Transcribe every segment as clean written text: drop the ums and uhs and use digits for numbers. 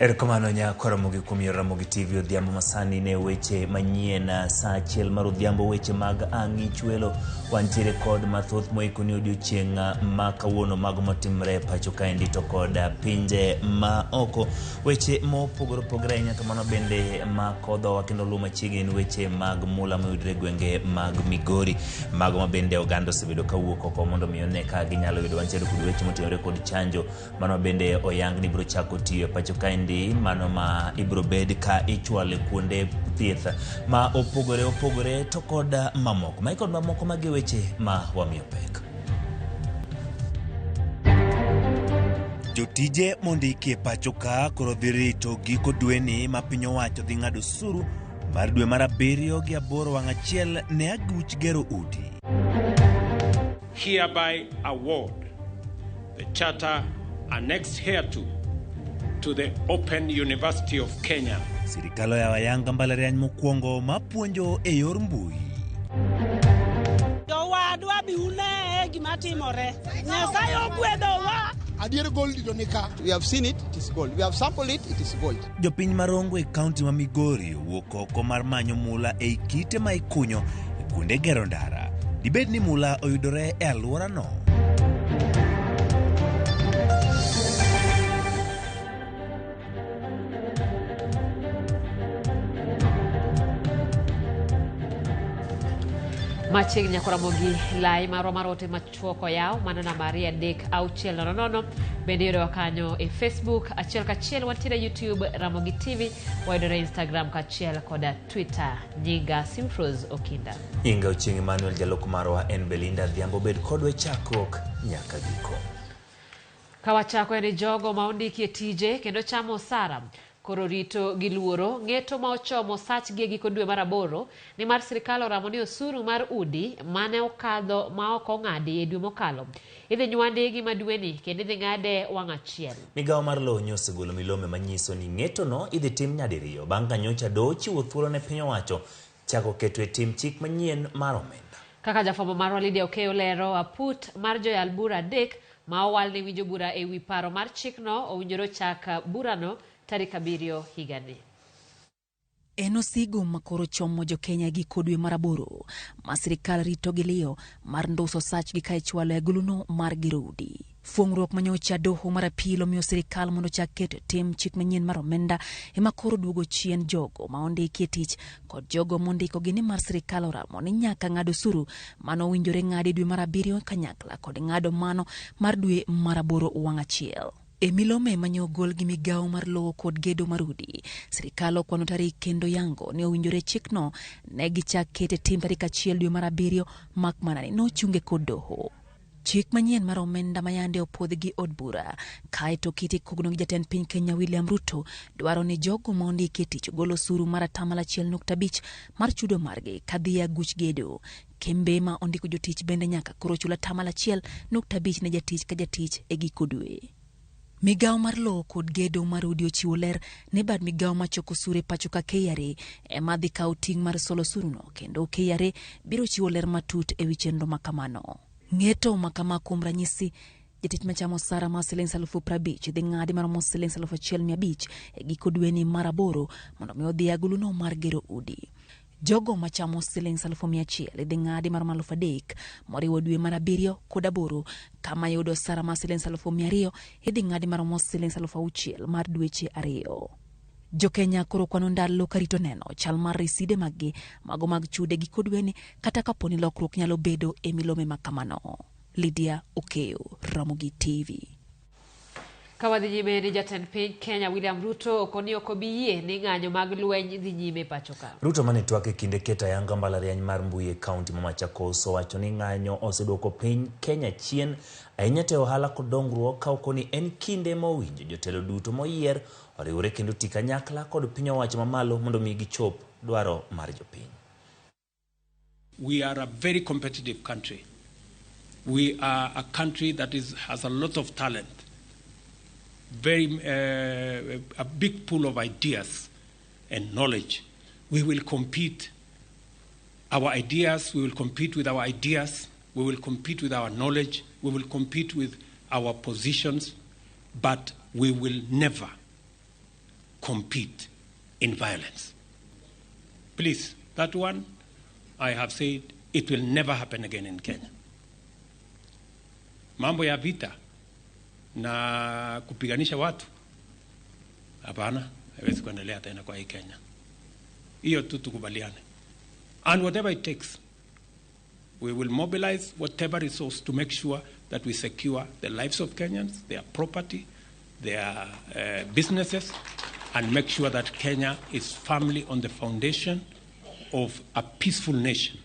Erokamano nyako Ramogi kuom Ramogi TV odhiambo masani ne weche manyien saa achiel mar odhiambo weche mag ang'ich welo wantiere kod mathoth moikoni odiochieng' ma kawuono mago motimre pacho kaendi to kod pinje ma oko weche mopogore opogore ahinya to mano bende makodhowa kendo luwo machiegni weche mag mula mayudre gwenge mag Migori mago ma bende oganda osebedo kawuok oko mondo mi one ka ginyalo yudo. Wantiere kod weche motenore kod chanjo mano bende oyang ni biro chako tiyo pacho kaendi mano ma ibro bed ka ichwale kuonde thieth ma opogore to kod mamoko ma kod mamoko mag weche ma wamiyo pek. Jotije mondiki e pacho ka koro dhi rito giko dweni ma piny owacho dhi ng'ado osuru mar dwe mar 7 gi 8 wang' achiel ne aguch gero udi. Hereby award the charter annexed hereto to the Open University of Kenya. Sirikal oyawo ayanga mbalariany mokwongo mapuonjo e yor mbui. Jowadwa biune gima timore. Nyasaye ogwedhowa. Adier gold donika. We have seen it, it is gold. We have sampled it, it is gold. Jopiny marongo e kaunti ma Migori wuok oko mar manyo mula e kite ma ikunyo e kuonde gero ndara. Dibed ni mula oyudore e alwora no. Machiegni nyako Ramogi lai maro marote machuoko yao manana Maria Dek auchiel nono bende yudo kanyo e Facebook achiel kachiel wantiere YouTube Ramogi TV wayudore Instagram kachiel koda Twitter nyinga Simfroz Okinda Inga Uchingi Emmanuel jalok marwa en Belinda Dhiambo bed kodwe chakruok nyaka giko. Kawachako ene jogo maondiki e tije kendo chamo sara koro rito giluoro ng'eto ma ochomo sach gi giko dwe mar 8 ni mar sirikal oramoni osuru mar udi mane okadho ma ok ong'adi e dwe mokalo idhi nywande gi madweni kendo idhi ng'ade wang' achiel. Migawo mar lowo osegolo milome manyiso ni ng'eto no idhi tim nyadiriyo bang' ka nyocha doho chiwo thuolo ne piny owacho chako keto e tim chik manyien mar omenda. Kaka jafwambo marwa Lydia Okeyo lero aput mar joyal bura adek ma owal ne winjo bura e wi paro mar chikno owinjore chak burano tarik 7 higani. En osigo makoro chomo jo Kenya gi kodwe mar 8 ma sirikal rito gi liyo mar ndoso sach gi kai chwalo e guluno mar girudi. Fuongruok manyocha doho mar apilo miyo sirikal mondo chak ket tim chik manyien mar omenda ema koro duogo chien jogo ma ondiki e tich kod jogo mondiko gi ni mar sirikal oramo ni nyaka ng'ado osuru mano winjore ng'adi dwe mar 7 kanyakla kod ng'ado mano mar dwe mar 8 wang' achiel. E milome manyo gol gi migawo mar lowo kod gedo marudi, sirikal okwano tarik kendo yango ne owinjore chikno ne gichak kete tim tarik 1 dwe mar 7 mak mana ni nochunge kod doho. Chik manyien mar omenda mayande opodhi gi od bura kaeto kiti kogno gi jatend piny Kenya William Ruto dwaro ni jogo ma ondiki e tich golo osuru mar 1.5% mar chudo margi kadhi aguch gedo. Kembe ma ondiko jotich bende nyaka koro chula 1.5% ne jatich ka jatich e giko dwe. Migawo mar lowo kod gedo mar udi ochiwo ler ne bad migawo machoko osuru pacho ka KRA ema dhi kawo ting' mar solo osuruno kendo KRA biro chiwo ler matut e wi chenro makamano. Ng'eto makama kuom ranyisi jatich machamo sara ma Sh50,000 dhi ng'adi mar Sh1,500 e giko dweni mar 8 mondo mi odhi aguluno mar gero udi. Jogo machamo Sh100,000 dhi ng'adi mar Sh3,000 moriwo dwe mar 7 kod 8 kama yudo sara ma Sh200,000 idhi ng'adi mar Sh6,000 mar dweche 2. Jo Kenya koro kwano ndalo karito neno chal mar riside maggi mago mag chude gi kodweni kata kaponi lokruok nyalo bedo e milome makamano. Lydia Okeyo, Ramogi TV. Kawadhi nyime ni jatend piny Kenya William Ruto okoni okobiyie ni ng'anyo mag lweny dhi nyime pacho ka. Ruto mane twake kinde keta yanga mbalariany mar mbui e kaunti ma Machakos owacho ni ng'anyo oseduoko piny Kenya chien ahinya te ohala kod dongruok ka okoni en kinde mowinjo jotelo duto moyier oriwore kendo tika nyakla kod piny owacho mamalo mondo mi gichop dwaro mar jopiny. We are a very competitive country. We are a country that has a lot of talent. A big pool of ideas and knowledge. We will compete our ideas, we will compete with our ideas, we will compete with our knowledge, we will compete with our positions, but we will never compete in violence. Please, that one, I have said, it will never happen again in Kenya. Mambo ya vita na kupiganisha watu, hapana, haiwezi kuendelea tena kwa hii Kenya. Hiyo tu tukubaliane. And whatever it takes, we will mobilize whatever resource to make sure that we secure the lives of Kenyans, their property, their businesses, and make sure that Kenya is firmly on the foundation of a peaceful nation.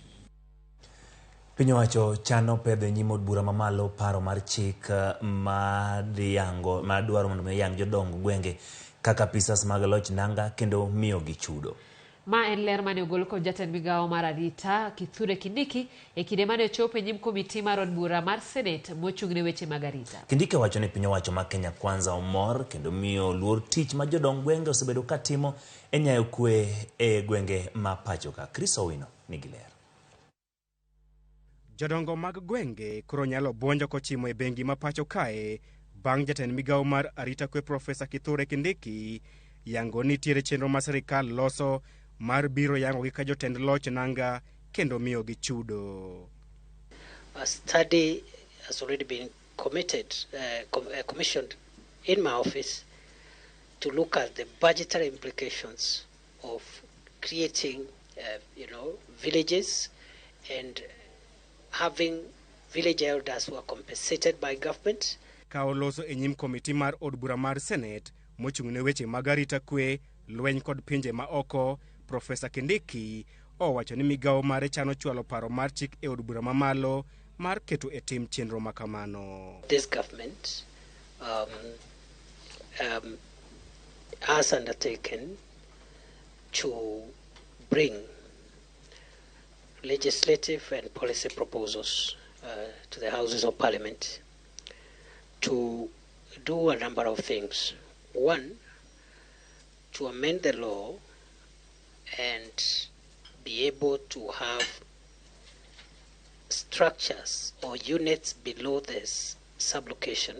Piny owacho chano pedho nyim od bura mamalo paro mar chik madwaro mondo yang jodong gwenge kaka pisas mag loch nanga kendo miyo gi chudo. Ma en ler mane ogol kod jatend migawo mar arita Kithure Kindiki e kinde mane ochopo e nyim komiti mar od bura mar Senate mochung'ne weche mag arita. Kindiki wacho ni piny owacho ma Kenya Kwanza omor kendo miyo luor tich ma jodong gwenge osebedo katimo e nyayo kwe e gwenge ma pachoka. Chris Owino nigi ler. Jodongo mag gwenge koro nyalo buonjo kochimo e bengi ma pacho kae bang' jatend migawo mar arita kwe Profesa Kithure Kindiki yango nitiere chenro ma sirikal loso mar biro yango gi ka jotend loch nanga kendo miyo gi chudo. A study has already been commissioned in my office to look at the budgetary implications of creating, villages and having village elders who are compensated by government. Ka oloso e nyim komiti mar od bura mar Senate mochung'ne weche mag arita kwe, lweny kod pinje ma oko, Profesa Kindiki owacho ni migawo mare chano chwalo paro mar chik e od bura mamalo mar keto e tim chenro makamano. This government has undertaken to bring legislative and policy proposals to the Houses of Parliament to do a number of things. One, to amend the law and be able to have structures or units below this sublocation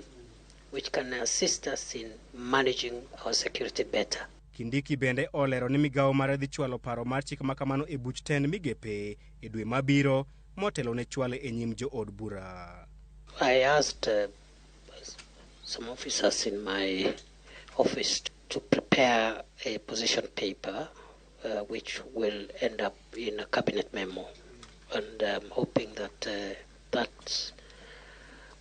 which can assist us in managing our security better. Kindiki bende olero ni migawo mare dhi chwalo paro mar chik makamano e buch tend migepe e dwe mabiro motelo ne chwale e nyim jo od bura. I asked some officers in my office to prepare a position paper which will end up in a cabinet memo, and I'm hoping that that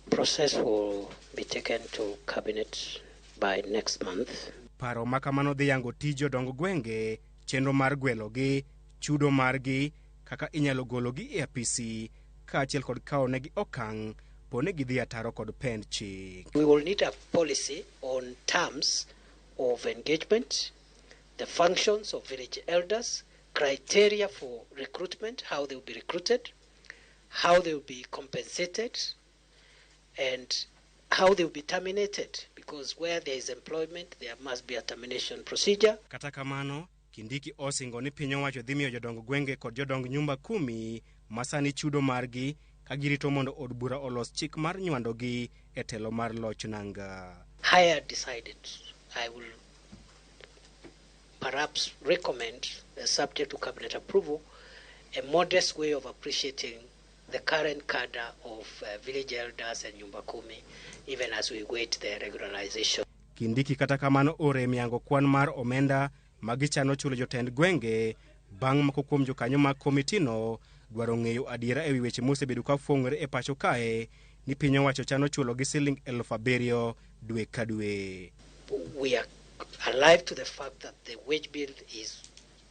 process will be taken to cabinet by next month. Paro makamano dhi yango tijo dongo gwenge, chenro mar gwelogi, chudo margi, kaka inyalo gologi e apisi, kaachiel kod kawo negi okang' pone gidhi ataro kod pend chik. We will need a policy on terms of engagement, the functions of village elders, criteria for recruitment, how they will be recruited, how they will be compensated, and how they will be terminated, because where there is employment, there must be a termination procedure. Kata kamano, Kindiki osingo ni piny owacho dhi miyo jodong gwenge kod jodong nyumba 10 masani chudo margi kagirito mondo od bura olos chik mar nywandogi e telo mar loch nanga. I had decided I will perhaps recommend, subject to cabinet approval, a modest way of appreciating the current cadre of village elders and nyumba 10, even as we wait their regularization. Kindiki kata kamano ore miango kwan mar omenda magichano chulo jotend gwenge bang' mako kuom jokanyo mag komitino dwaro ng'eyo adiera ewi weche mosebedo ka fwong'ore e pacho kae ni piny owacho chano chulo gi siling 7,000 dwe ka dwe. We are alive to the fact that the wage bill is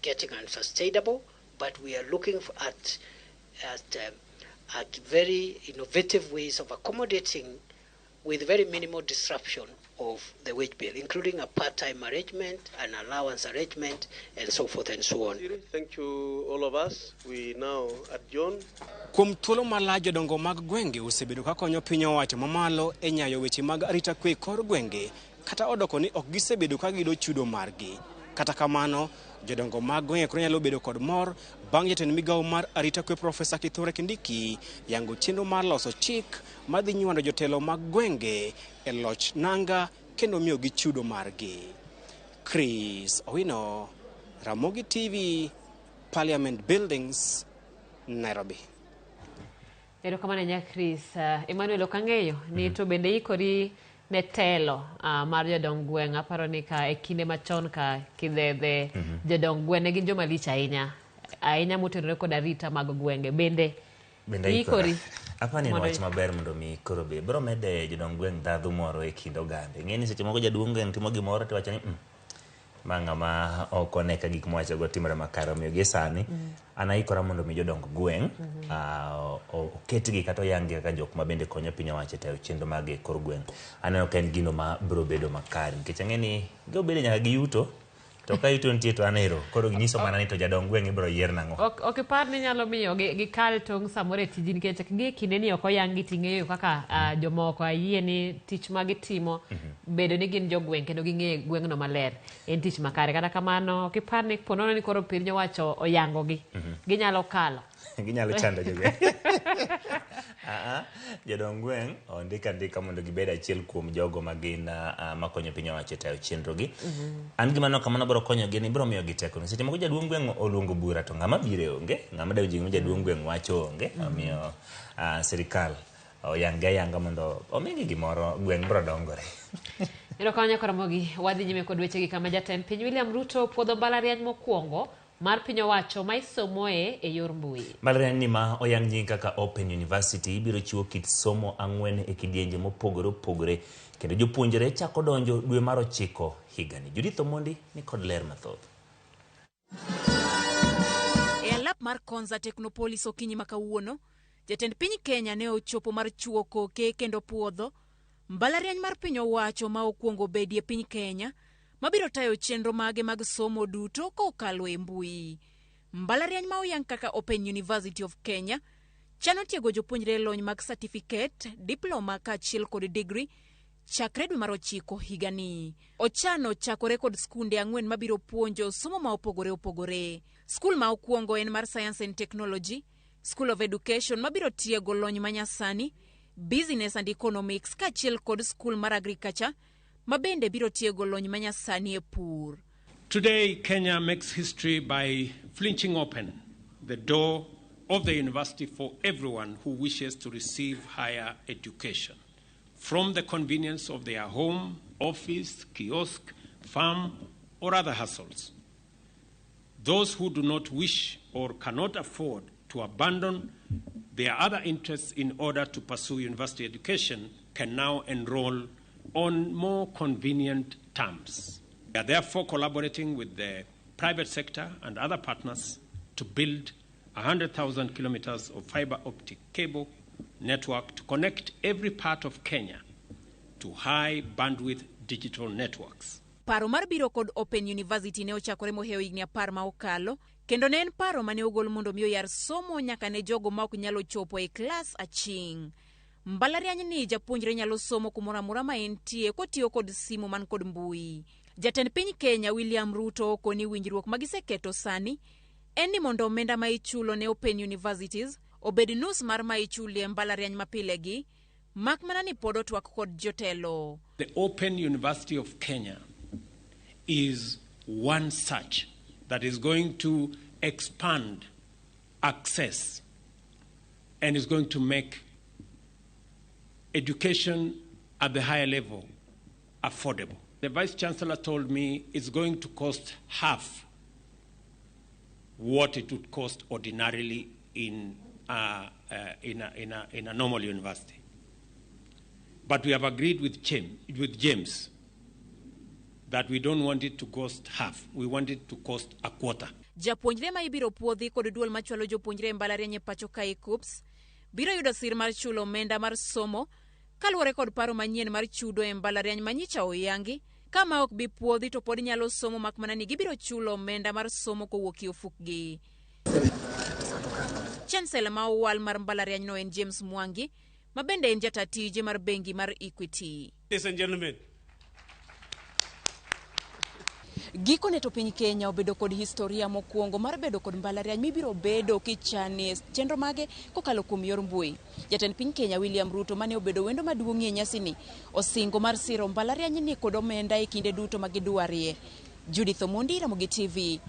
getting unsustainable, but we are looking at very innovative ways of accommodating with very minimal disruption of the wage bill, including a part-time arrangement, an allowance arrangement, and so forth and so on. Thank you, all of us. We now adjourn. Kuom thuolo malach jodongo mag gwenge osebedo ka konyo piny owacho mamalo e nyayo weche mag arita kwe kor gwenge, kata odoko ni ok gisebedo ka gido chudo margi. Kata kamano, jodongo mag gwenge koro nyalo bedo kod mor bang' jatend migawo mar arita kwe Profesa Kithure Kindiki yango chenro mar loso chik madhi nywando jotelo mag gwenge e loch nanga kendo miyo gi chudo margi. Chris Owino, Ramogi TV, Parliament Buildings, Nairobi. Ero kamano nya Chris. Emmanuel okang'eyo ni to bende ikori ne telo mar jodong gweng'. Aparo ni ka e kinde machon ka kidhedhe jodong gweng' ne gin joma lich ahinya motenore kod arita mag gwenge. Bende ikori apani en wach maber mondo mi koro be bro mede jodong gweng' dhadhu moro e kind oganda. Ng'eni seche moko jaduong' gweng' timo gimoro to wacho ni manga ma ok oneka gik mwacho go timore makare. Omiyo gi sani anaikora mondo mi jodong gweng' oketgi kata oyangi kaka jok ma bende konyo piny owacho tayo chenro mag e kor gweng'. Aneno ka en gino ma bro bedo makare nikech ang'eni go bedo nyaka gi yuto. To ka yuto nitie to anero koro ginyiso mana ni to jadong gweng' ibro yier nang'o. Ok par ni nyalo miyo gikal tong' samoro e tiji nikech gi kinde ni ok oyangi ting'eyo kaka jomoko ayie ni tich ma gitimo bedo ni gin jogweng' kendo ging'e gweng'no maler en tich makare. Kata kamano ok par ni ponono ni koro piny owacho oyangogi ginyalo kalo ginyalo chando jogweng'. Jodong gweng' ondika mondo gibed achiel kuom jogo magin makonyo piny owacho tayo chenro gi. An gimano kamano bro konyo gi ni bro miyo gi teko. Seche moko jaduong' gweng' oluongo bura to ng'ama biro onge, ng'ama dawo jing' jaduong' gweng' wacho onge. Omiyo sirikal oyanga mondo omigi gimoro gweng' bro dongore. Ero kanyo Ramogi wadhi nyime kod weche gi kama jatend piny William Ruto puodho mbalariany mokwongo mar piny owacho ma isomoe e yor mbui. Mbalariany ni ma oyang nying kaka Open University biro chiwo kit somo 4 e kidienje mopogore opogore kendo jopuonjre chako donjo dwe mar 9 higani. Judith Omondi ni kod ler mathoth. E alap mar Konza Technopolis okinyi makawuono, jatend piny Kenya ne ochopo mar chuo koke kendo puodho mbalariany mar piny owacho ma okwongo bedie piny Kenya mabiro tayo chenro mage mag somo duto kokalo e mbui. Mbalariany ma oyang kaka Open University of Kenya chano tiego jopuonjre lony mag certificate, diploma kaachiel kod degree chakre dwe mar 9 higani. Ochano chakore kod skunde 4 mabiro puonjo somo ma opogore. Skul ma okwongo en mar Science and Technology, School of Education mabiro tiego lony manyasani, Business and Economics kaachiel kod skul mar Agriculture mabende biro tiego lony manyasani e pur. Today, Kenya makes history by flinging open the door of the university for everyone who wishes to receive higher education, from the convenience of their home, office, kiosk, farm, or other hustles. Those who do not wish or cannot afford to abandon their other interests in order to pursue university education can now enroll on more convenient terms. We are therefore collaborating with the private sector and other partners to build 100,000 kilometers of fiber optic cable network to connect every part of Kenya to high bandwidth digital networks. Paro mar biro kod Open University ne ochakore moheo higni 10 ma okalo, kendo ne en paro mane ogol mondo miyo yar somo nyaka ne jogo ma ok nyalo chopo e klas aching'. Mbalariany ni japuonjre nyalo somo kumoro amora ma entie kotiyo kod simu man kod mbui. Jatend piny Kenya William Ruto okoni winjruok magiseketo sani en ni mondo omenda ma ichulo ne Open Universities obed nus mar ma ichulie mbalariany mapilegi, mak mana ni pod otwak kod jotelo. The Open University of Kenya is one such that is going to expand access and is going to make education at the higher level affordable. The Vice Chancellor told me it's going to cost half what it would cost ordinarily in a normal university. But we have agreed with James that we don't want it to cost half. We want it to cost a quarter. Japuonjre ma ibiro puodhi kod duol machwalo jopuonjre mbalariany pacho ka KUPS biro yudo sir mar chulo omenda mar somo kaluwore kod paro manyien mar chudo e mbalariany manyicha oyangi, kama ok bi puodhi to pod nyalo somo mak mana ni gibiro chulo omenda mar somo kowuok e ofukgi. Chancellor ma owal mar mbalariany no en James Mwangi, ma bende en jatatije mar bengi mar Equity. Ladies and gentlemen, Giko ne to piny Kenya obedo kod historia mokwongo mar bedo kod mbalariany mibiro bedo kichane chenro mage kokalo kuom yor mbui. Jatend piny Kenya William Ruto mane obedo wendo maduong' e nyasini osingo mar siro mbalariany ni kod omenda e kinde duto magidwarie. Judith Omondi, Ramogi TV.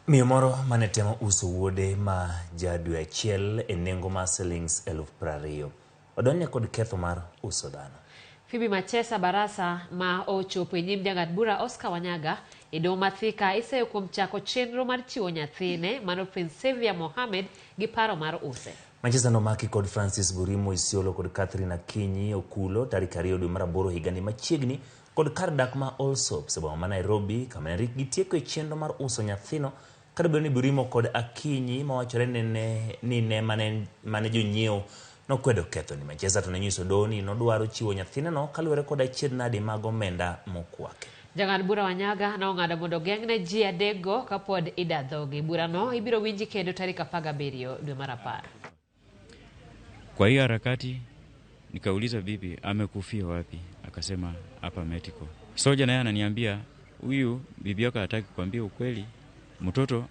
Miyo moro mane temo uso wuode ma jadwe achiel e nengo mar shillings 20,000 odonje kod ketho mar uso dhano. Phoebe Machesa Barasa ma ochopo e nyim jang'ad bura Oscar Wanyaga e doho ma Thika iseyo kuom chako chenro mar chiwo nyathine mano Prince Xavier Mohammed gi paro mar use. Machesa nomaki kod Francis Burimo Isiolo kod Catherine Akinyi Okulo tarik 2 dwe mar 8 higani machiegni kod kar dak ma Allsops e boma ma Nairobi kama ne gitieko e chenro mar uso nyathino kata bedo ni Burimo kod Akinyi mawachore ni mane jonyiewo nokwedo ketho ni. Machesa to ne nyiso doho ni nodwaro chiwo nyathineno kaluwore kod achiedh nadi mag omenda mokwake. Jang'ad bura Wanyaga ne ong'ado mondo geng'ne ji adekgo kapod idadhogi. Burano ibiro winji kendo tarik 17 dwe mar 10. Kwa hiyo harakati nikauliza bibi amekufia wapi? Akasema hapa medical. Soja naye ananiambia huyu bibi yako hataki kuambia ukweli. Mtoto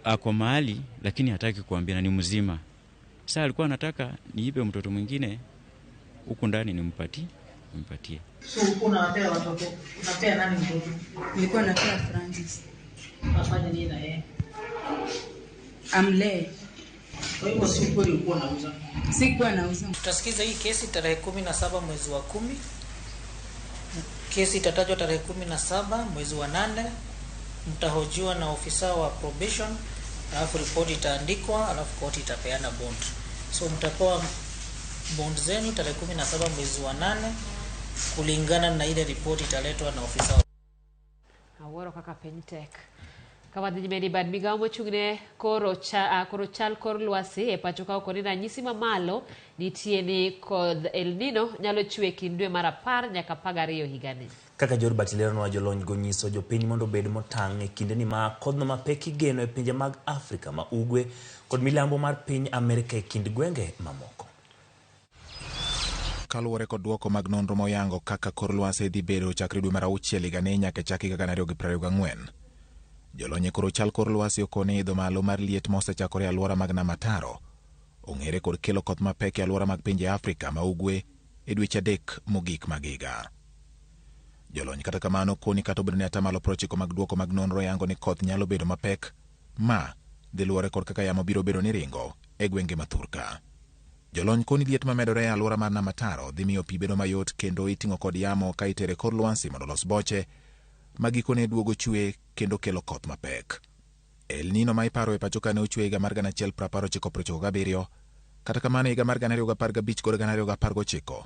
ako mahali lakini hataki kuambia na ni mzima. Sasa alikuwa anataka niipe mtoto mwingine huko ndani nimpatie. So unawapea watoto? Unapea nani mtoto? Nilikuwa napea Francis. Afanye nini na yeye? Amlee. Kwa hiyo si kweli ulikuwa unauza? Sikuwa nauza. Tutasikiza hii kesi tarehe 17 mwezi wa 10. Kesi itatajwa tarehe 17 mwezi wa 8. Mtahojiwa na ofisa wa probation, alafu report itaandikwa, alafu koti itapeana bond. So mtapewa bond zenu tarehe 17 mwezi wa 8 kulingana na ile report italetwa na ofisa wa Aworo kaka Pentek. Kawadhi jimeni bad migawo mochung'ne koro chal kor lwasi e pacho ka okoni ranyisi mamalo nitie ni kod El Nino nyalo chwe kind dwe mar 10 nyaka 12 higani. Kaka Jor Batilero nwa jolony go nyiso jopiny mondo bed motang' e kinde ni ma kodhno mapek igeno e pinje mag Afrika ma ugwe kod milambo mar piny Amerika e kind gwenge mamoko. Kaluwore kod duoko mag nonro moyango kaka kor lwasi dhi bedo chakre dwe mar 6 higani nyaka chaki 2024. Jolony koro chal kor lwasi okone idho malo mar liet mosechakore e alwora mag Nam Ataro ong'ere kod kelo koth mapek e alwora mag pinje Afrika ma ugwe e dweche 3 mogik mag higa. Jolony kata kamano koni kata obedo ni 90% mag duoko mag nonro yango ni koth nyalo bedo mapek ma dhi luwore kod kaka yamo biro bedo ni ringo e gwenge mathurka. Jolony koni liet mamedore e alwora mar Nam Ataro dhi miyo pi bedo mayot kendo iting'o kod yamo ka itere kor lwasi mondo los boche magikone duogo chwe kendo kelo koth mapek. El Nino ma iparo e pacho ka ne ochwe higa mar 1997 kata kamano higa mar 2015 kod 2019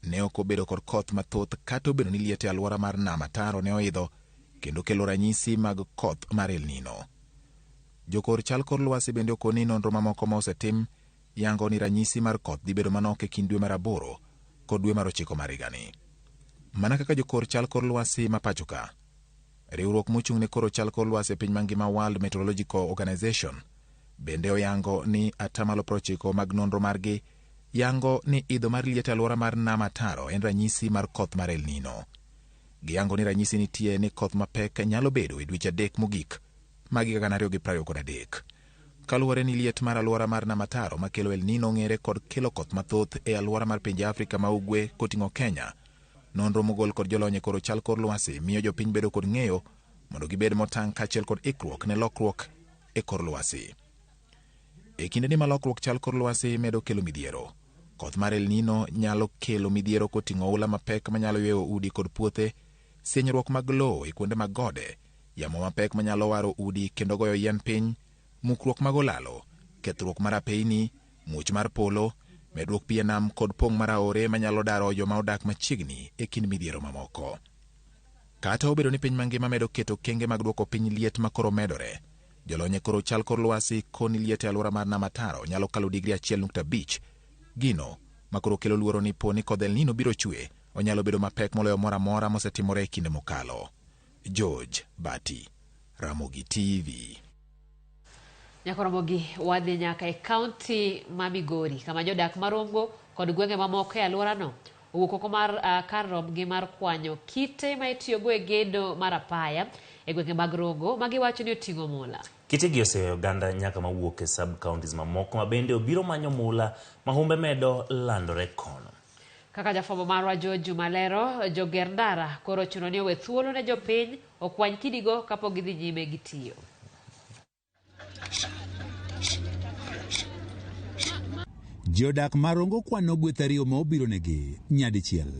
ne ok obedo kod koth mathoth kata obedo ni liet e alwora mar Nam Ataro ne oidho kendo kelo ranyisi mag koth mar El Nino. Jokor chal kor lwasi bende okoni nonro mamoko ma osetim yango ni ranyisi mar koth dhi bedo manok e kind dwe mar 8 kod dwe mar 9 mar higani. Mana kaka jokor chal kor lwasi ma pacho ka, riwruok mochung'ne koro chal kor lwasi e piny mangima World Meteorological Organization bende oyango ni 90% mag nonro margi yango ni idho mar liet e alwora mar Nam Ataro en ranyisi mar koth mar El Nino. Giyango ni ranyisi nitie ni koth mapek nyalo bedo e dweche 3 mogik mag 2023. Kaluwore ni liet mar alwora mar Nam Ataro makelo El Nino ng'ere kod kelo koth mathoth e alwora mar pinje Afrika ma ugwe koting'o Kenya. Nonro mogol kod jolony koro chal kor lwasi miyo jopiny bedo kod ng'eyo mondo gibed motang' kaachiel kod ikruok ne lokruok e kor lwasi. E kinde ni ma lokruok chal kor lwasi medo kelo midhiero, koth mar El Nino nyalo kelo midhiero koting'o oula mapek manyalo yweyo udi kod puothe, sienyruok mag lowo e kuonde mag gode, yamo mapek manyalo waro udi kendo goyo yien piny, mukruok mag olalo, kethruok mar apeyni, muoch mar polo, medruok pi e nam kod pong' mar aore manyalo daro joma odak machiegni e kind midhiero mamoko. Kata obedo ni piny mangima medo keto kenge mag duoko piny liet makoro medore, jolony koro chal kor lwasi koni liet e alwora mar Nam Ataro nyalo kalo digri 1.5. Gino makoro kelo luoro ni po ni kodh El Nino biro chwe onyalo bedo mapek moloyo mora mora mosetimore e kinde mokalo. George Bati, Ramogi TV. Nyakoromogi wadhi nyaka e kaunti ma Migori kama jodak maromgo kod gwenge mamoko e alworano owuok oko mar kar rombgi mar kwanyo kite ma itiyogo e gedo mar apaya e gwenge mag Rogo ma giwacho ni oting'o mula. Kitegi oseweyo oganda nyaka mawuok e sub counties mamoko ma bende obiro manyo mula ma humbe medo landore kono. Kaka jafwambo marwa George Jumalero, joger ndara koro chuno ni owe thuolo ne jopiny okwany kidigo kapok gidhi nyime gi tiyo. Jodak Marongo kwano gweth ariyo ma obiro negi nyadichiel.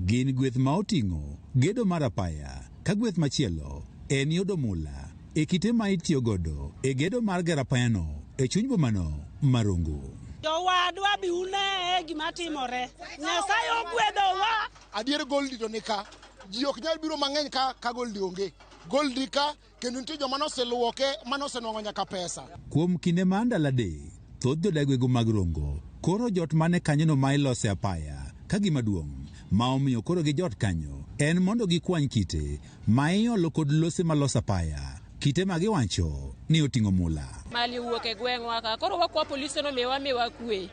Gin gweth ma oting'o gedo mar apaya, ka gweth machielo en yudo mula e kite ma itiyo godo e gedo mar gero apayano e chuny bomano Marongo. Jowadwa bi une gima timore. Nyasaye ogwedhowa. Adier Goldi to nika. Ji ok nyal biro mang'eny ka Goldi onge. Goldi ka kendo nitie joma noseluoke manosenwang'o nyaka pesa. Kuom kinde ma ndalade, thoth jodagwego mag Rongo koro jot mane kanyono ma ilose apaya ka gima duong' ma omiyo koro gi jot kanyo en mondo gikwany kite ma iolo kod lose malos apaya, kite ma giwacho ni oting'o mula. Mali wuok e gweng'wa ka koro wakwa polisi no miwa kwe.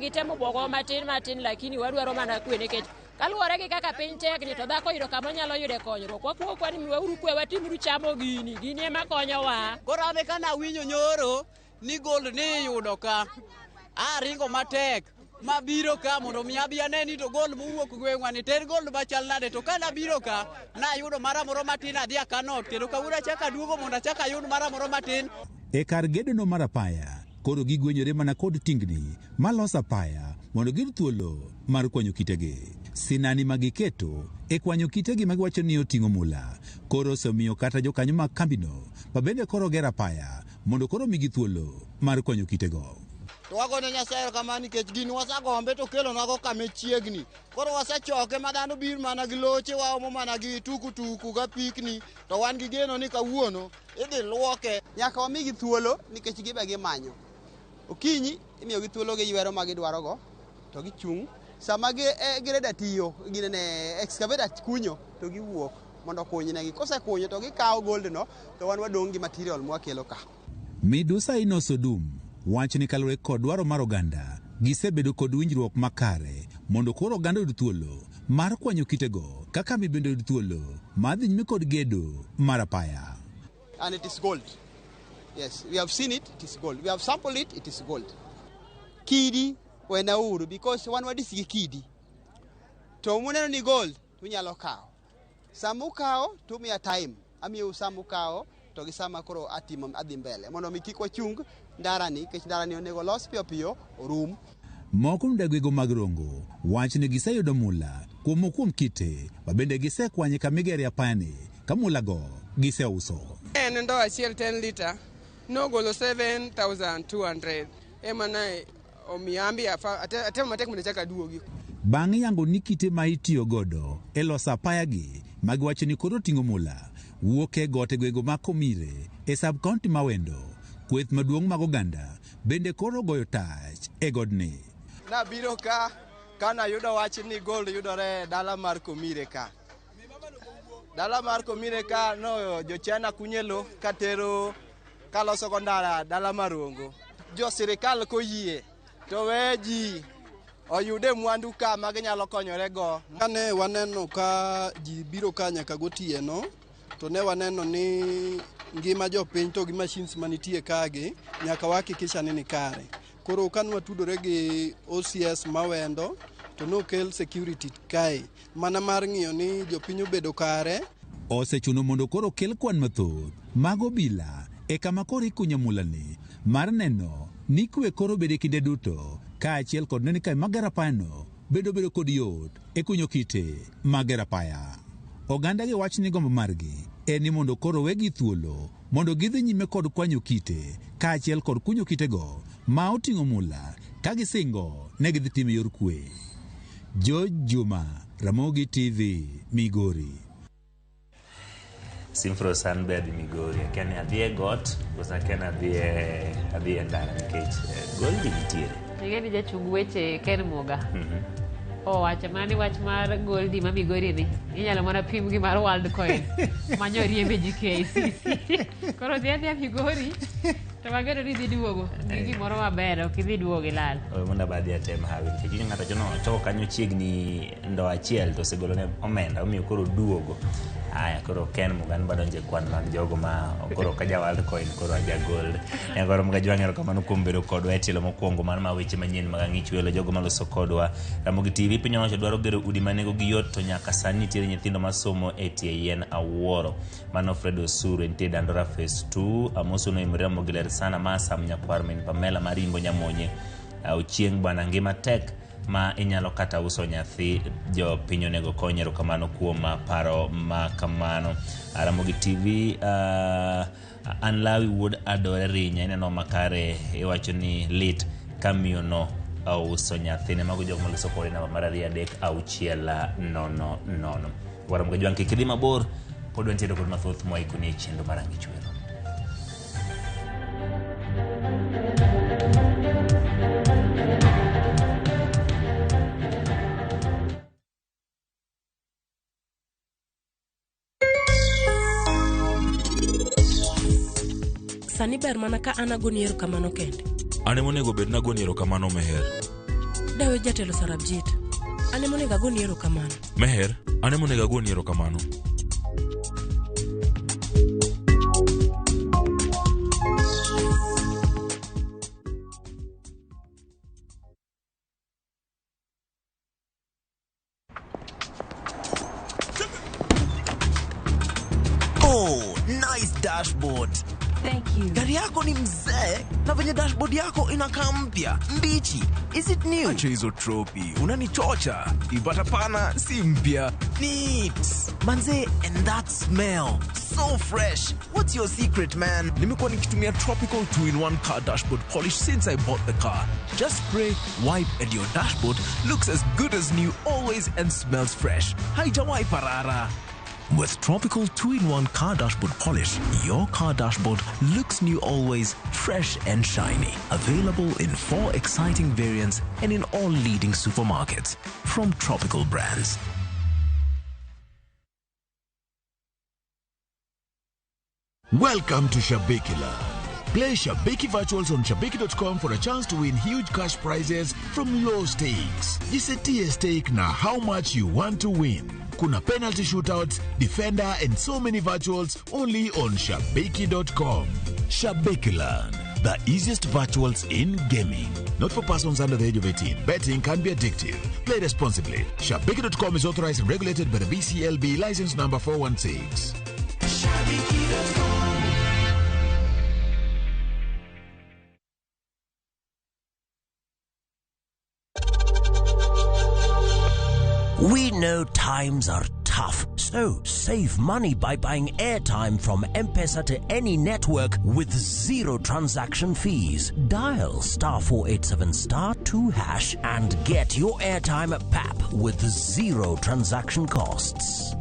Gitemo bwogo matin lakini wadwaro mana kwe nikech kaluwore gi kaka piny tekni to dhako yudo kama nyalo yude konyruok. Wakuo kwani miwauru kwe watimuru chamo gini ema konyowa. Koro ane kana winjo nyoro ni gold ni yudo ka ringo matek mabiro ka mondo mi abi aneni to gold mowuok gweng'wa ni ter gold machal nade to kana biro ka na yudo mara moro matin adhi akanot kendo kawuono achaka duogo mondo achaka yud mara moro matin. E kar gedono mar apaya koro gigwenyore mana kod tingni malos apaya mondo gir thuolo mar kwanyo kitegi. Sinani magiketo e kwanyo kitegi magiwacho ni oting'o mula koro osemiyo kata jokanyo mag kambino ma bende koro gero apaya mondo koro migi thuolo mar kwanyo kitego. To wagone Nyasaye kama nikech gini wasagombe to kelo nago kama chiegni. Koro wasechoke ma dhano bir mana gi loche waomo mana gi tuku ga pikni to wan gi geno ni kawuono idhi luoke. Nyaka wamigi thuolo nikech gibe gimanyo. Okinyi imiyo gi thuolo gi ywero ma gidwaro go to gichung'. Sama gireda tiyo ginene excavator kunyo to giwuok mondo kunynegi. Kosekunyo to gikawo gold no to wan wadong' gi material mwakelo ka. Midusa Inoso Dum wach ni kalure kod dwaro mar oganda gisebedo kod winjruok makare mondo koro oganda oyud thuolo mar kwanyo kitego kaka mibende oyud thuolo mar dhi nyime kod gedo mar apaya. And it is gold. Yes, we have seen it, it is gold. We have sampled it, it is gold. Kidi wenauru because wan wadisi gi kidi. To muneno ni gold tunyalo kawo. Samu kawo to miya time. Amiyo samu kawo to gisama koro atimo adhi mbele mondo mi kik wachung ndarani kech ndarani onego los piyo orum. Moko ndagwego mag Rongo wach ni giseyudo mula kuom kite ma bende gisekwanye kamigere apani ka mula go giseuso. En ndo achiel 10 liter nogolo 7,200 ema nae omiambi atemo matek mondo chaka duogi. Bang' yango ni kite ma itiyo godo e loso apaya gi magiwacho ni koro ting'o mula wuok e gote gwego ma Komire e sub-county ma Wendo, kweth maduong' mag oganda bende koro goyo tach e godni. Nabiro ka kana yudo wach ni gold yudore dala mar Komire ka. Dala mar Komire ka no jochana kunyelo katero kaloso go ndara dala Marongo. Jo sirikal koyie to weji oyude mwandu ka maginyalo konyore go. Kane waneno ka ji biro ka nyaka gotieno to ne waneno ni ngima jopiny to gi machines manitie kagi nyaka wahakikisha ni kare. Koro kan watudore gi OCS mawendo to nokel security kae mana mar ng'iyo ni jopiny obedo kare. Osechuno mondo koro kel kwan mathoth mag obila e kama koro ikunyo mulani mar neno ni kwe koro bede kinde duto ka achiel kod neni kae magera apayano bedo kod yot e kunyo kite magera apaya. Oganda gi wach ni gombo margi en ni mondo koro wegi thuolo mondo gidhi nyime kod kwanyo kite ka achiel kod kunyo kitego ma oting'o mula ka gisingo ne gidhi timo yor kwe. George Juma, Ramogi TV, Migori. Simfro san be adhi Migori, akia adhi e got, kosa akia adhi e ndara nikech Goldi nitiere. Ing'eni jachung weche Ken Muga. Owacho mani wach mar Goldi ma Migori ni inyalo mana pim gi mar World Coin manyo riembe ji KCC. Koro dhi Migori To magero ni dhi duogo. Gigi moro maber ok idhi duogo ilal. Mondo badhi atem hawi nikech ng'ato chono choko kanyo chiegni ndo achiel to segolone omenda omiyo koro duogo. Aya koro Ken Mugan badonje kwan mag jogo ma koro ka jawald coin koro aja gold. Koro mga jwang'ero kamano kuom bedo kodwa e tielo mokwongo mar weche manyien mag ang'ich welo jogo maloso kodwa. Ramogi TV piny owacho dwaro gero udi manego gi yot to nyaka sani nitiere nyithindo masomo e tie yien Awuoro. Mano Fred Osuru entie Dandora Phase 2. Amoso no imre Ramogi ler sana ma Sam Nyakwar min Pamela Marimbo Nyamonye. Ochieng bwana ngima tek ma inyalo kata uso nyathi jo piny onego konyero kamano kuom paro ma kamano. Ramogi TV an lawi wuod adore rinya ineno makare iwacho ni lit kamiyo no uso nyathine mago jogo maloso kode namba mar 33600. Ramogi jwang' kik idhi mabor pod wantiere kod mathoth mwaikoni e chenro mar ang'ich welo. Sani ber mana ka an agoni erokamano kende. Ane monego bed nagoni erokamano Meher. Dawe jatelo Sarabjit. Ane monego agoni erokamano. Meher, ane monego agoni erokamano. Oh, nice dashboard. Thank you. Gari yako ni mzee na venye dashboard yako inakaa mpya mbichi. Is it new? Acha hizo tropi, unanichocha. Ipata pana si mpya. Neat. Manze, and that smell. So fresh. What's your secret, man? Nimekuwa nikitumia Tropical 2-in-1 car dashboard polish since I bought the car. Just spray, wipe, and your dashboard looks as good as new always and smells fresh. Haijawai parara. With Tropical 2-in-1 car dashboard polish, your car dashboard looks new always, fresh and shiny. Available in 4 exciting variants and in all leading supermarkets from Tropical brands. Welcome to Shabikila. Play Shabiki Virtuals on Shabiki.com for a chance to win huge cash prizes from low stakes. Jisetie stake na how much you want to win. Kuna penalty shootouts, defender and so many virtuals only on Shabiki.com. Shabikiland, the easiest virtuals in gaming. Not for persons under the age of 18. Betting can be addictive. Play responsibly. Shabiki.com is authorized and regulated by the BCLB license number 416. Shabiki.com. We know times are tough, so save money by buying airtime from M-Pesa to any network with zero transaction fees. Dial *487*2# and get your airtime PAP with zero transaction costs.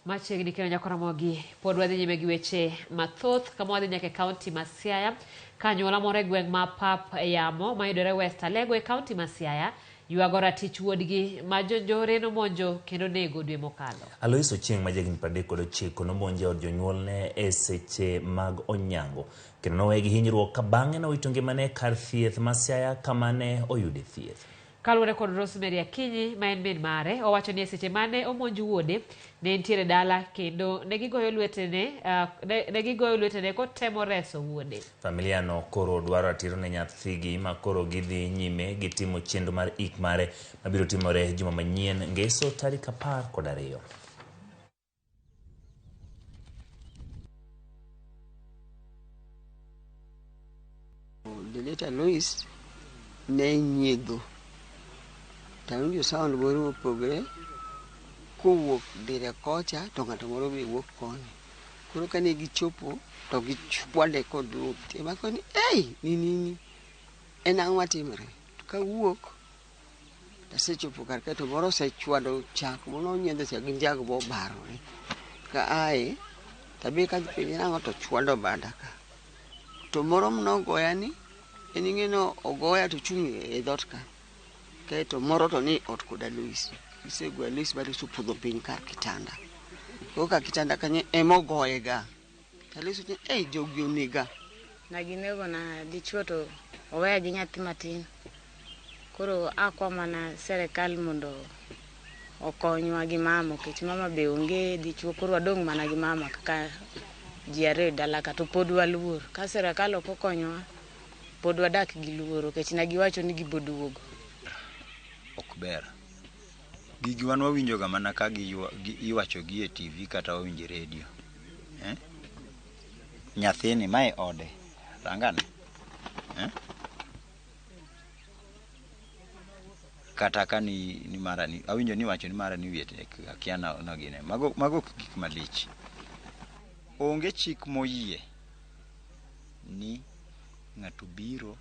Machiegni kendo nyako Ramogi pod wadhi nyime gi weche mathoth kama wadhi nyaka e kaunti ma Siaya ka anyuola moro e gweng' ma Pap Yamo mayudore West Alego e kaunti ma Siaya ywago ratich wuodgi ma jonjore nomonjo kendo nego dwe mokalo. Alois Ochieng ma jagni 39 nomonje od jonyuolne e seche mag onyango kendo nowegi hinyruok ka bang'e nowito ngimane kar thieth ma Siaya kama ne oyude thieth. Kaluwore kod Rosemary Akinyi ma en min mare owacho ni seche mane omonj wuode ne entiere dala kendo negigoyo lwetene kotemo reso wuode. Familia no koro dwaro ratiro ne nyathigi ma koro gidhi nyime gitimo chenro mar ik mare mabiro timore juma manyien ngeso tarik 12. Deleta Louis ne nyiedho tawinjo sound moro mopogre kowuok dire kocha to ng'ato moro be wuok koni. Koro kane gichopo to gichwade kod luth emako ni nini en ang'o matimore to kawuok tasechopo kar ka to moro osechwado chak mono nyiedho cha gi njag bo barore ka ae tabe ka penye nang'o to chwado bada ka to moro mnogoya ni Ening'eno ogoya to chung' e dhot ka. Kaeto moro to ni ot koda Luis. Isegwa Luis bari supudho piny kar kitanda. Koka kitanda kanye emogoyega. Luis ni jogi onega. Naginego na dichuo to oweya gi nyathi matin. Koro akwa mana serikal mondo okonywa gi mama, kech mama be onge dichuo, koro wadong' mana gi mama kaka ji ariyo dala ka, to pod waluor. Ka serikal ok okonywa, pod wadak gi luoro, kech nagiwacho ni giboduogo. Ok ber. Gigi wan wawinjoga mana ka iwacho gi e TV kata wawinjo redio. Nyathini mae ode. Rangane. Kata ka ni mara ni awinjo ni wacho ni mara ni wiete akiana na gine. Mago gik malich. Onge chik moyie ni ng'ato biro.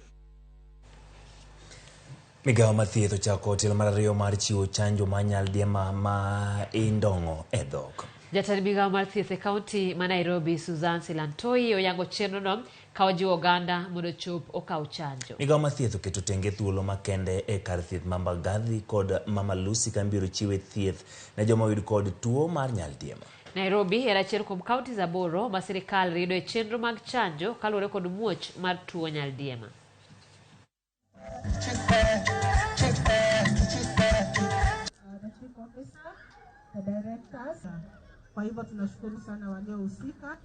Migawo mathieth ochako tielo mar ariyo mar chiwo chanjo mar nyaldiema ma indong'o e dhok. Jatend migawo mar thieth e kaunti ma Nairobi, Susan Silantoi, oyango chenrono ka ojiwo oganda mondo chop okaw chanjo. Migawo mar thieth oketo tenge thuolo makende e kar thieth ma Mbagathi kod Mama Lucy ka biro chiwe thieth ne joma oyud kod tuo mar nyaldiema. Nairobi en achiel kuom kaunti zaboro ma sirikal rido e chenro mag chanjo kaluwore kod muoch mar tuo nyaldiema. Kwa hivyo tunashukuru sana waliohusika.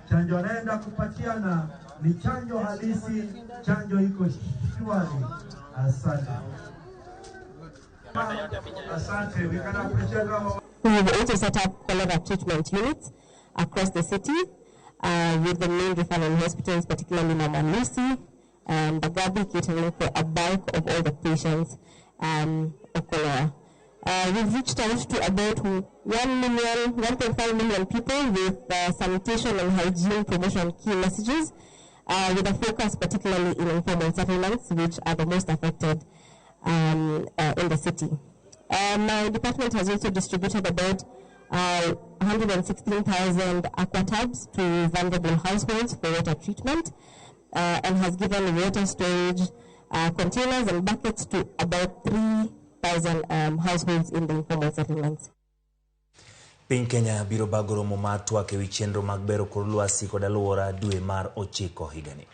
Chanjo naenda kupatiana ni chanjo halisi, chanjo iko shwari. Asante. Asante. We can appreciate our... We have also set up cholera treatment units across the city with the main referral hospitals, particularly Mama Lucy and Mbagathi, catering for a bulk of all the patients of cholera. We've reached out to about 1.5 million people with sanitation and hygiene promotion key messages, with a focus particularly in informal settlements, which are the most affected in the city. My department has also distributed about 116,000 aqua tubs to vulnerable households for water treatment, and has given water storage containers and buckets to about 3,000 households in the informal settlements. Piny Kenya biro bago romo mar twak ewi chenro mag bero kor lwasi kod alwora dwe mar 9 higani.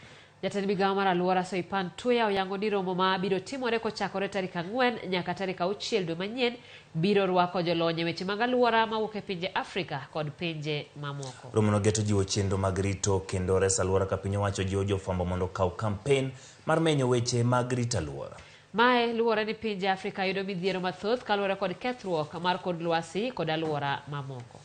Jatend migawo mar alwora Soipan Tuya oyango ni romo ma biro timore kochakore tarik 4 nyaka tarik 6 dwe manyien biro rwako jolony e weche mag alwora mawuok e pinje Afrika kod pinje mamoko. Romono geto jiwo chenro mag rito kendo reso alwora ka piny owacho jiwo jofwambo mondo okaw kampen mar menyo weche mag rito alwora. Mae luwore ni pinje Afrika yudo midhiero mathoth kaluwore kod kethruok mar kod lwasi kod alwora mamoko.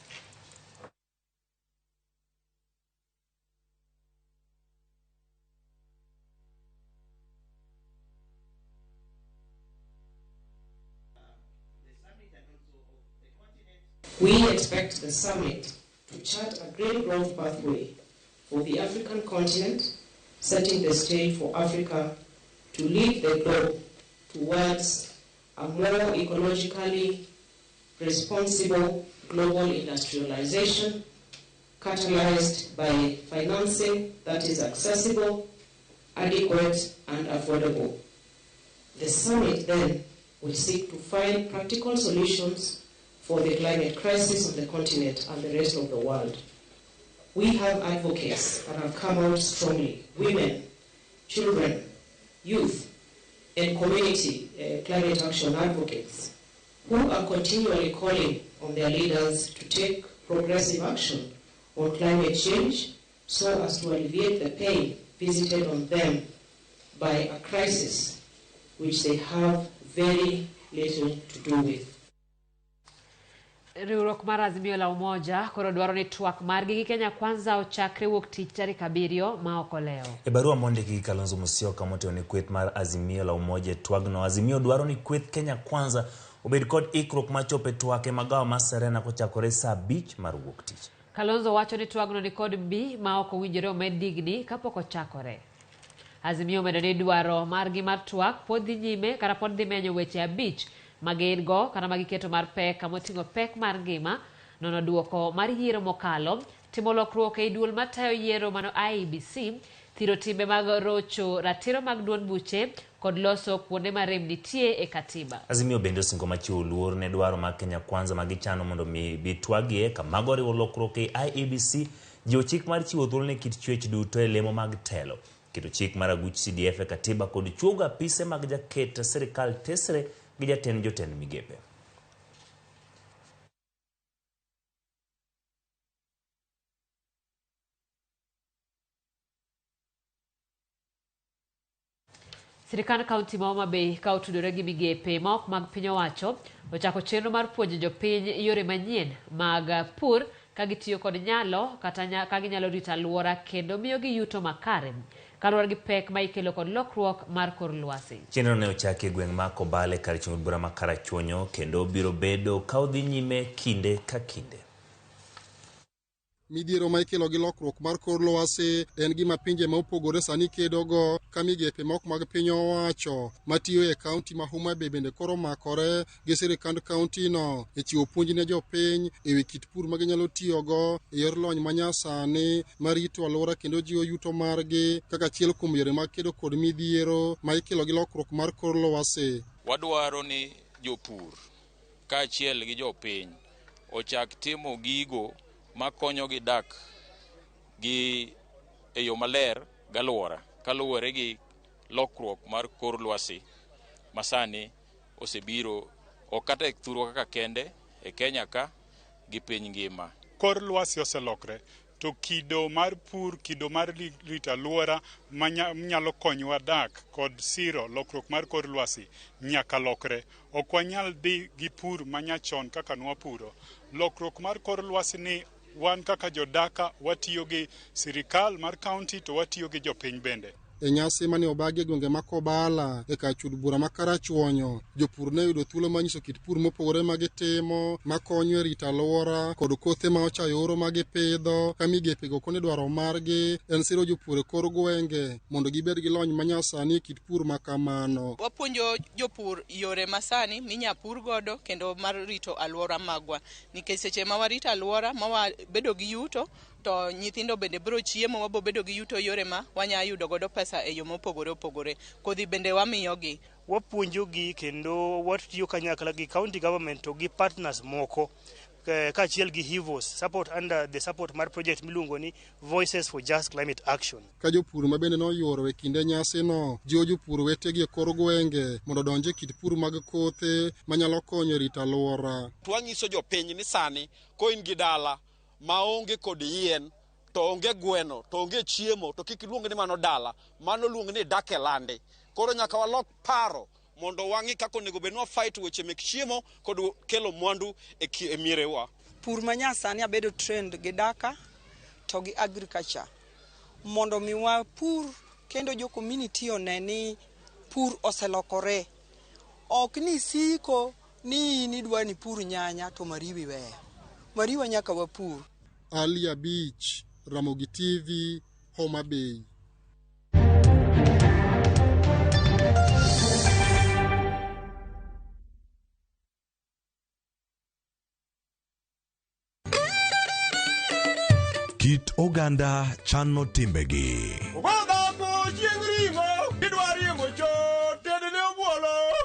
We expect the summit to chart a great growth pathway for the African continent, setting the stage for Africa to lead the globe towards a more ecologically responsible global industrialization, catalyzed by financing that is accessible, adequate, and affordable. The summit then will seek to find practical solutions for the climate crisis of the continent and the rest of the world. We have advocates that have come out strongly, women, children, youth, and community climate action advocates who are continually calling on their leaders to take progressive action on climate change so as to alleviate the pain visited on them by a crisis which they have very little to do with. Riwruok mar Azimio la Umoja koro dwaro ni twak margi gi Kenya Kwanza ochakre wuok tich tarik 7 ma oko leo. E barua mondiki gi Kalonzo Musyoka motelo ni kweth mar Azimio la Umoja twagno, Azimio dwaro ni kweth Kenya Kwanza obed kod ikruok machope twak e magawa ma Serena kochakore saa 5 mar wuok tich. Kalonzo wacho ni twagno ni kod mbi ma oko winjore omed digni kapok ochakore. Azimio medo ni dwaro margi mar twak pod dhi nyime kata pod dhi menyo weche 5 magirgo kana magiketo mar pek kamoting'o pek mar ngima, nono duoko mar yiero mokalo, timo lokruok e duol matayo yiero mano IEBC, thiro timbe mag rocho ratiro mag duond buche kod loso kuonde ma rem nitie e katiba. Azimio bende osingo machiwo luor ne dwaro mag Kenya Kwanza magichano mondo mi bitwagie kamago riwo lokruok e IEBC jiwo chik mar chiwo thuolo ne kit chwech duto e lemo mag telo. Keto chik mar aguch CDF e katiba kod chuogo apise mag jaket sirikal tesre gi jatend jotend migepe. Sirikal kaunti ma Homa Bay ka otudore gi migepe ma ok mag piny owacho ochako chenro mar puonjo jopiny yore manyien mag pur ka gitiyo kod nyalo kata ka ginyalo rito alwora kendo miyo gi yuto makare kaluwore gi pek ma ikelo kod lokruok mar kor lwasi. Chenro ne ochaki e gweng' ma Kobale kar chung' bura ma Karachuonyo kendo biro bedo ka odhi nyime kinde ka kinde. Midhiero ma ikelo gi lokruok mar kor lwasi en gima pinje ma opogore sani kedogo ka migepe mok mag piny owacho matiyo e kaunti ma Homa Bay bende koro makore gi sirikand kaunti no e chiwo puonj ne jopiny e wi kit pur ma ginyalo tiyogo e yor lony manyasani marito alwora kendo jiwo yuto margi kaka achiel kuom yore mag kedo kod midhiero ma ikelo gi lokruok mar kor lwasi. Wadwaro ni jopur kaachiel gi jopiny ochak timo gigo makonyo gi dak gi e yo maler galwora kaluwore gi lokruok mar kor lwasi masani osebiro okata e thuro kaka kende e Kenya ka gi piny ngima. Kor lwasi oselokre to kido mar pur, kido mar rito alwora manyalo konyowa dak kod siro lokruok mar kor lwasi nyaka lokre. Ok wanyal dhi gi pur manyachon kaka nwapuro. Lokruok mar kor lwasi ni wan kaka jodaka watiyo gi sirikal mar kaunti to watiyo gi jopiny bende. E nyasi mane obagi e gwenge ma Kobala e kar chud bura ma Karachuonyo, jopur ne yudo thuolo manyiso kit pur mopogore ma gitimo makonyo e rito alwora kod kothe ma ochayo oro ma gipidho ka migepe go kone dwaro margi en siro jopur e kor gwenge mondo gibed gi lony manyasani e kit pur ma kamano. Wapuonjo jopur yore masani minya pur godo kendo mar rito alwora magwa nikech seche ma warito alwora ma wabedo gi yuto to nyithindo bende biro chiemo, wabo bedo gi yuto yore ma wanya yudo godo pesa e yo mopogore opogore. Kodhi bende wamiyogi. Wapuonjogi kendo watiyo kanyakla gi county government to gi partners moko kaachiel gi HIVOS support under the support mar project miluongo ni Voices for Just Climate Action. Ka jopur ma bende noyuoro e kinde nyasi no, jiwo jopur wetegi e kor gwenge mondo donje kit pur mag kothe manyalo konyo rito alwora. Twanyiso jopiny ni sani ko in gi dala maonge kod yien to onge gweno to onge chiemo to kik luong ni mano dala, mano luong ni dak e lande. Koro nyaka walok paro mondo wangi kako nego benwa fight weche mek chiemo kod kelo mwandu e mierewa. Pur manyasani abedo trend gi daka to gi agriculture mondo miwa pur kendo jo community oneni pur oselokore. Ok ni siko ni nidwa ni pur nyanya to mariwi weyo. Mariwa nyaka wapur. Alia Beach, Ramogi TV, Homa Bay. Kit oganda chano timbegi.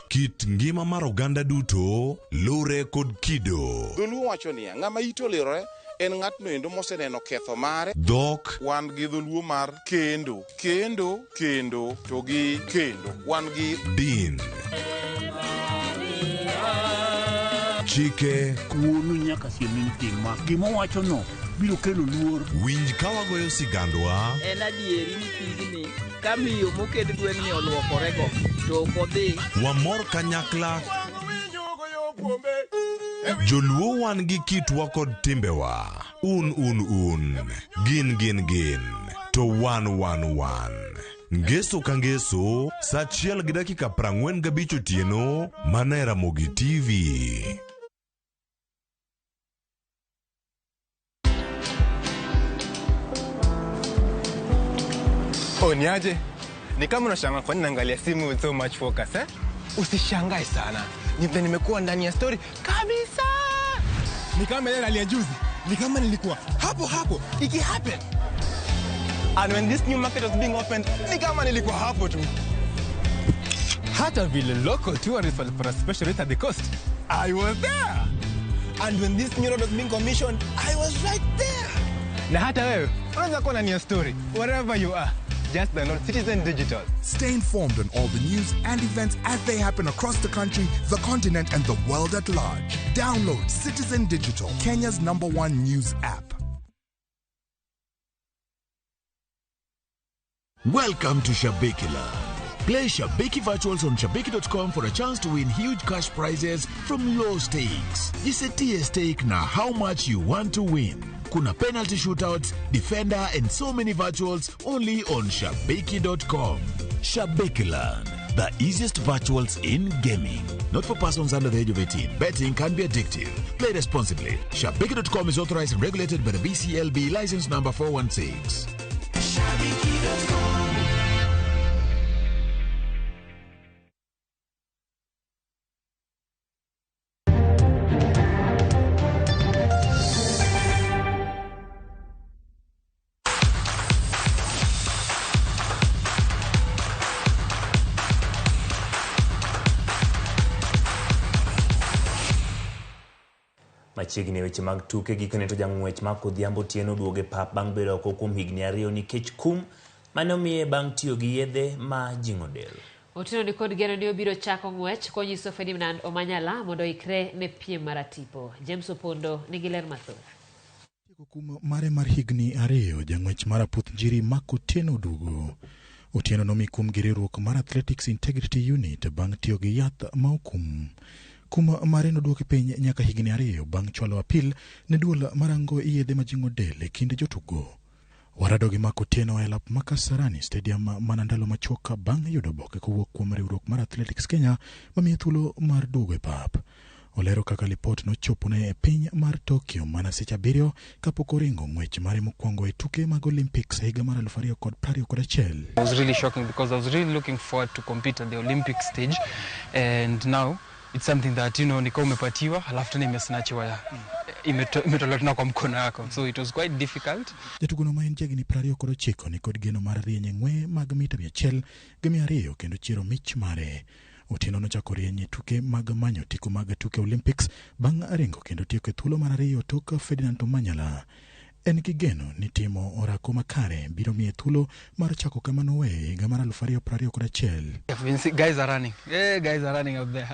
Kit ngima mar oganda duto lure kod kido. Dholuo wacho niya, ng'ama ito lirore en ng'atno endo moseneno ketho mare. Dhok wan gi dholuo mar kendo to gi kendo wan gi din. Chike kuonu nyaka siemin tingma gima wacho no biro kelo luor. Winj ka wagoyo sigandwa. En adieri ni pigni ka miyo moket gweng'ni oluokorego to ok odhi. Wamor kanyakla. Joluo wan gi kitwa kod timbewa. Un. Gin. To wan. Ngeso ka ngeso, sa achiel gi dakika 45 otieno, mana e Ramogi TV. Niaje? Ni kama unashangaa kwa nini naangalia simu with so much focus, eh? Usishangae sana. Nimekuwa ndani ya story kabisa. Ni kama ile aliya juzi. Ni kama nilikuwa hapo iki happen. And when this new market was being opened, ni kama nilikuwa hapo tu. Hata vile local tourists for a special rate at the coast, I was there. And when this new road was being commissioned, I was right there. Na hata wewe, unaweza kuwa na story, wherever you are. Just download Citizen Digital. Stay informed on all the news and events as they happen across the country, the continent, and the world at large. Download Citizen Digital, Kenya's #1 news app. Welcome to Shabekiland. Play Shabeki Virtuals on Shabeki.com for a chance to win huge cash prizes from low stakes. Jisetie stake na how much you want to win. Kuna penalty shootouts, defender, and so many virtuals only on Shabeki.com. Shabekiland, the easiest virtuals in gaming. Not for persons under the age of 18. Betting can be addictive. Play responsibly. Shabeki.com is authorized and regulated by the BCLB license number 416. Shabeki.com. Machiegni weche mag tuke gikone to jang'wech ma Kodhiambo Tieno duoge pap bang' bedo oko kuom higni 2 nikech kum mane omiye bang' tiyo gi yedhe ma jing'o del. Otieno ni kod geno ni obiro chako ng'wech konyiso Ferdinand Omanyala mondo ikre ne piem mar atipo. James Opondo nigi ler mathoth. Kum mare mar higni 2 jang'wech mar aputh njiri Mark Otieno duogo. Otieno nomi kum gi riwruok mar Athletics Integrity Unit bang' tiyo gi yath ma okum. Kum mare noduoke piny nyaka higni 2 bang' chwalo apil ne duol marango yedhe majing'o del e kind jotugo. Warado gi Mark Otieno e lap ma Kasarani Stadium mana ndalo machuok bang' yudo oboke kowuok kuom riwruok mar Athletics Kenya mamiye thuolo mar duogo e pap. Olero kaka lipot nochopone e piny mar Tokyo mana seche 7 kapok oringo ng'wech mare mokwongo e tuke mag Olympics higa mar 2021. It was really shocking because I was really looking forward to compete at the Olympic stage, and now it's something that nika umepatiwa halafu tena imesnachiwa imetolewa tena kwa mkono wako, so it was quite difficult. Jatugono ma en jagni 29 ni kod geno mar rieny ng'we mag mita 100 gi 200 kendo chiro mich mare. Otieno nochako rieny tuke mag manyo tiko mag tuke Olympics bang' ringo kendo tieko e thuolo mar 2 tok Ferdinand Omanyala. En gi geno ni timo orako makare biro miye thuolo mar chako kamano we higa mar 2021. Guys are running. Yeah, guys are running out there.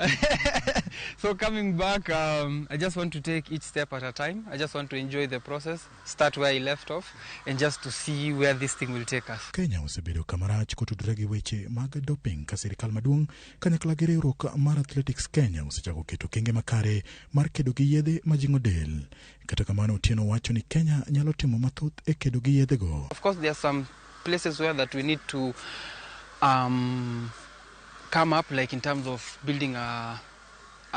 So coming back, I just want to take each step at a time. I just want to enjoy the process, start where I left off, and just to see where this thing will take us. Kenya osebedo kamarach kotudore gi weche mag doping ka sirikal maduong' kanyakla gi riwruok mar Athletics Kenya osechako keto kenge makare mar kedo gi yedhe majing'o del. Kata kamano Otieno wacho ni Kenya nyalo timo mathoth e kedo gi yedhe go. Of course there are some places where that we need to come up, like in terms of building a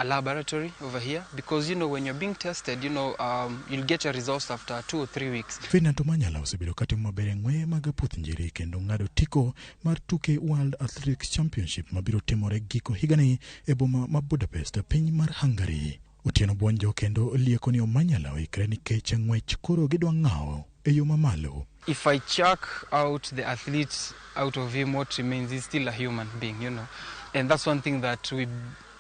laboratory over here, because when you're being tested, you'll get your results after 2 or 3 weeks. Ferdinand Omanyala osebedo katimo maber e ng'we mag aputh njiri kendo ng'ado tiko mar tuke World Athletics Championship mabiro timore giko higani e boma ma Budapest, piny mar Hungary. Otieno buonjo kendo lieko ni Omanyala oikre nikech ng'wech koro gidwa ng'awo e yo mamalo. If I chuck out the athlete out of him, what remains is still a human being, and that's one thing that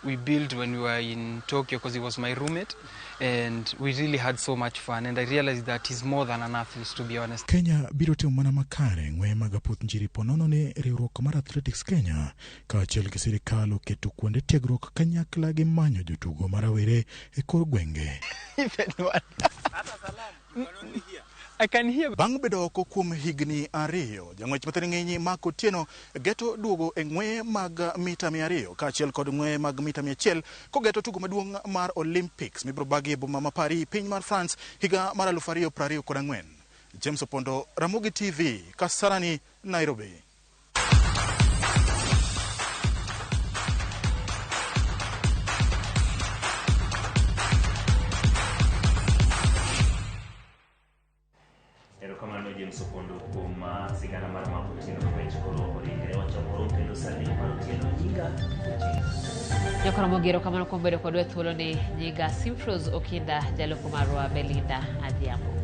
we built when we were in Tokyo, because he was my roommate and we really had so much fun, and I realized that he's more than an athlete, to be honest. Kenya biro timo mana makare ng'we mag aputh njiri ponono ne riwruok mar Athletics Kenya ka achiel gi sirikal oketo kuonde tiegruok kanyakla gi manyo jotugo marawere e kor gwenge. I can hear. Bang' bedo oko kuom higni 2, jang'wech mathin ng'enyi Mark Otieno geto duogo e ng'we mag mita 200 ka achiel kod ng'we mag mita 100 kogeto tugo maduong' mar Olympics mibro bagi e boma ma Paris, piny mar France higa mar 2024. James Opondo, Ramogi TV, Kasarani, Nairobi. Erokamano James Opondo kuom sigana mar Mark Otieno ng'wech koro oringre wachokoro kendo sani mar Otieno nyinga Ramogi erokamano kuom bedo kodwa thuolo ni nyinga Simfros Okinda jaloko marwa Belinda Adhiambo.